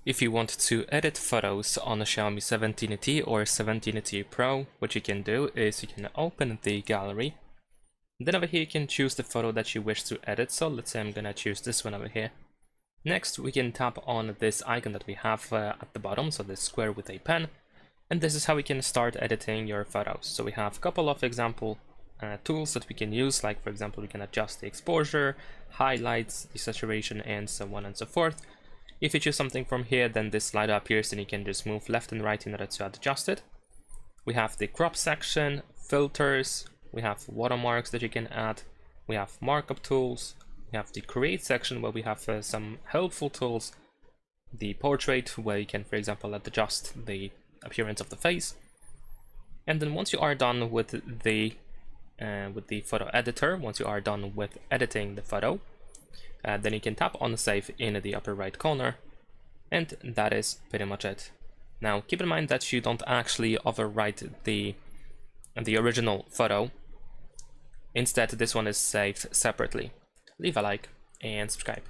If you want to edit photos on a Xiaomi 17T or 17T Pro, what you can do is you can open the gallery. Then over here you can choose the photo that you wish to edit. So let's say I'm gonna choose this one over here. Next we can tap on this icon that we have at the bottom, so this square with a pen. And this is how we can start editing your photos. So we have a couple of example tools that we can use, like for example we can adjust the exposure, highlights, the saturation, and so on and so forth. If you choose something from here, then this slider appears and you can just move left and right in order to adjust it. We have the crop section, filters, we have watermarks that you can add, we have markup tools, we have the create section where we have some helpful tools, the portrait where you can, for example, adjust the appearance of the face. And then once you are done with the photo editor, once you are done with editing the photo, then you can tap on save in the upper right corner, and that is pretty much it. Now keep in mind that you don't actually overwrite the original photo. Instead, this one is saved separately. Leave a like and subscribe.